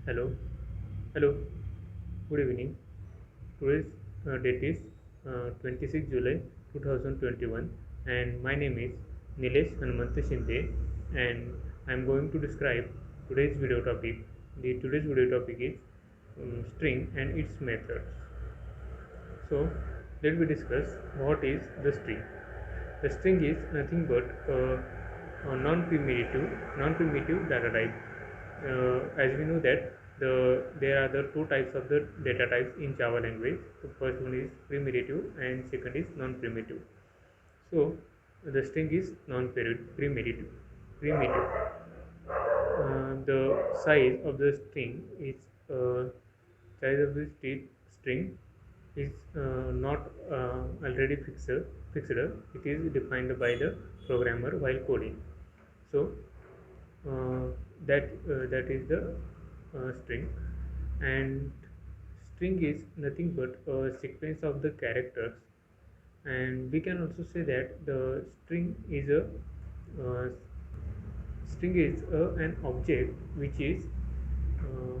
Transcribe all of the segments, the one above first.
Hello, hello, good evening. Today's date is 26 July 2021, and my name is Nilesh Hanumanta Shinde, and I'm going to describe today's video topic. The today's video topic is string and its methods. So, let me discuss what is the string. The string is nothing but a non-primitive data type. As we know that there are the two types of the data types in Java language. The first one is primitive and second is non-primitive. So the string is non-primitive. Primitive. The size of the string is size of the string is not already fixed. It is defined by the programmer while coding. So that is the string, and string is nothing but a sequence of the characters, and we can also say that the uh, string is an object uh,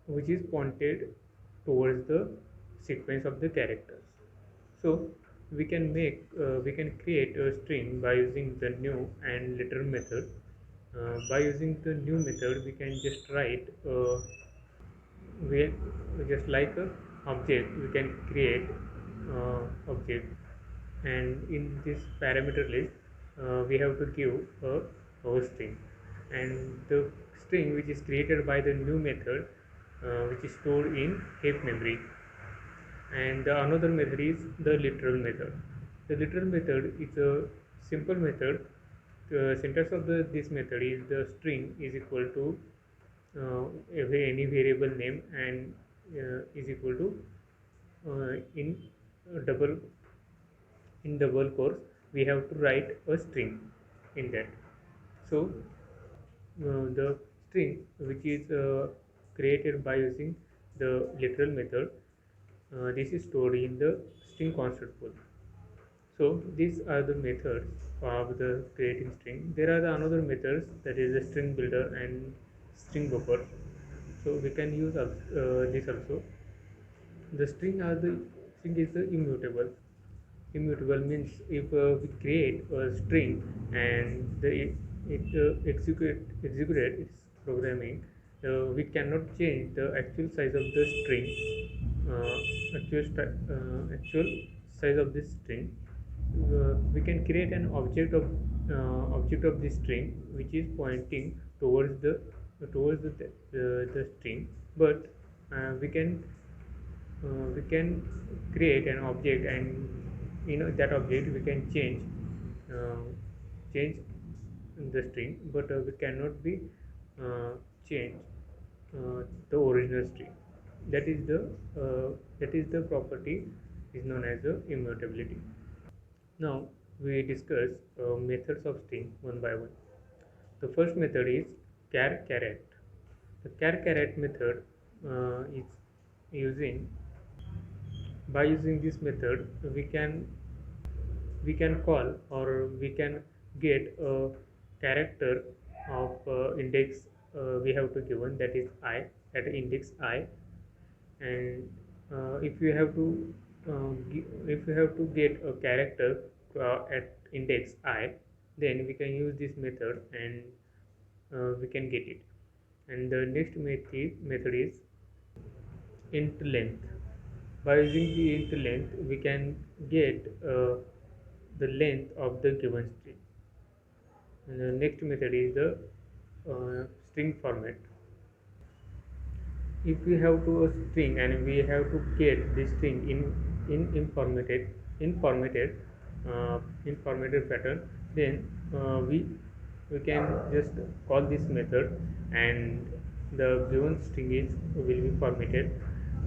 which is pointed towards the sequence of the characters. So we can create a string by using the new and literal method. By using the new method, we can just write we just like a object. We can create object, and in this parameter list, we have to give a string, and the string which is created by the new method, which is stored in heap memory. And the another method is the literal method. The literal method is a simple method. The syntax of this method is the string is equal to any variable name, and is equal to in double double quotes we have to write a string in that. So the string which is created by using the literal method, this is stored in the string constant pool. So these are the methods of the creating string. There are the another methods, that is the string builder and string buffer. So we can use this also. The string is the immutable. Immutable means if we create a string and it execute its programming, we cannot change the actual size of the string, actual size of this string. We can create an object of this string which is pointing towards the string, but we can create an object, and that object we can uh, change the string, but we cannot be uh, change the original string. That is the property is known as the immutability. Now we discuss methods of string one by one. The first method is char caret. The char caret method is using by using this method we can call, or we can get a character of index we have to given, that is I, at index I. And if you have to if you have to get a character at index I, then we can use this method, and we can get it. And the next method is int length. By using the int length, we can get the length of the given string. And the next method is the string format. If we have to a string and we have to get this string in formatted pattern, then we can just call this method, and the given string is will be formatted.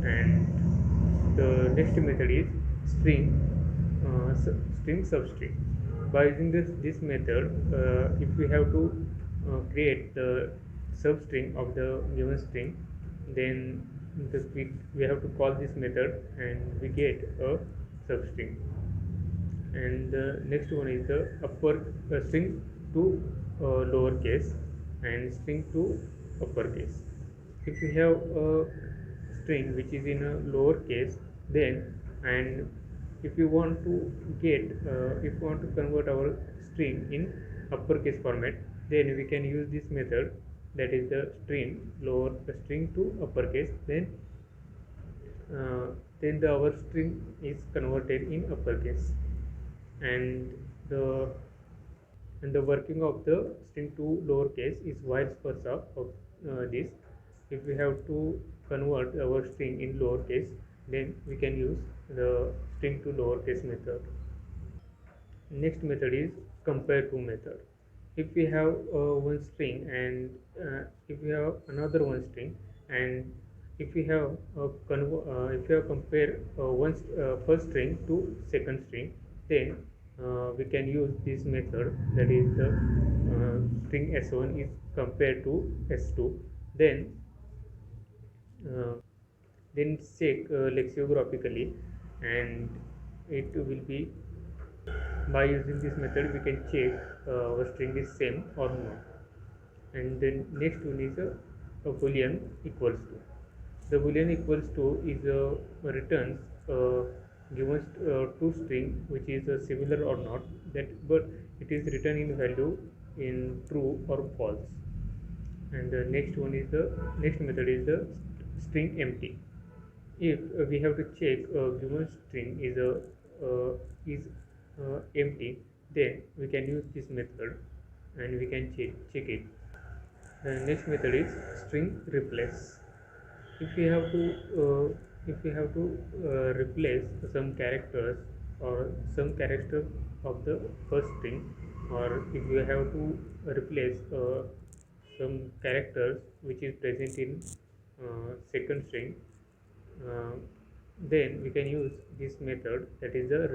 And the next method is string string substring. By using this method, if we have to create the substring of the given string, then we have to call this method and we get a substring. And the next one is the upper string to lowercase. and string to uppercase. If you have a string which is in a lowercase, then and if you want to if you want to convert our string in uppercase format, then we can use this method, that is the string to uppercase. Then our string is converted in uppercase, and the the working of the string to lowercase is vice versa of this. If we have to convert our string in lowercase, then we can use the string to lowercase method. Next method is compare to method. If we have one string, and if we have another one string, and if we have if we have compare first string to second string, then we can use this method, that is the string s1 is compared to s2. then uh, then check lexicographically, and it will be, by using this method we can check our string is same or not. And then next one is a boolean equals to. The boolean equals to is returns given to string which is similar or not, that but it is written in value in true or false. And the next one is the next method is the string empty. If we have to check a given string is empty, then we can use this method and we can check it. The next method is string replace. If we have to replace some characters or some character of the first string, or if we have to replace some characters which is present in second string, uh, then we can use this method, that is the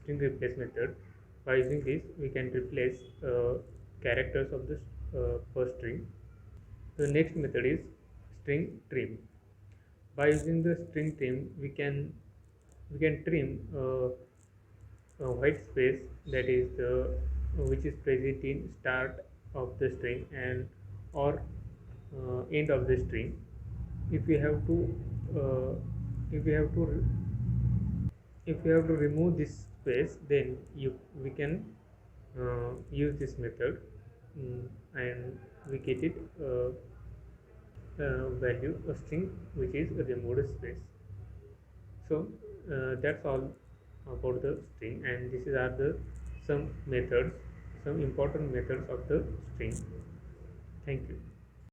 string replace method. By using this we can replace characters of this first string. The next method is string trim. By using the string trim, we can trim a white space, that is the which is present in start of the string and or end of the string. If we have to uh, if we have to remove this space, then we can use this method, and we get it value a string which is a removed space. So that's all about the string, and these are the some methods, some important methods of the string. Thank you.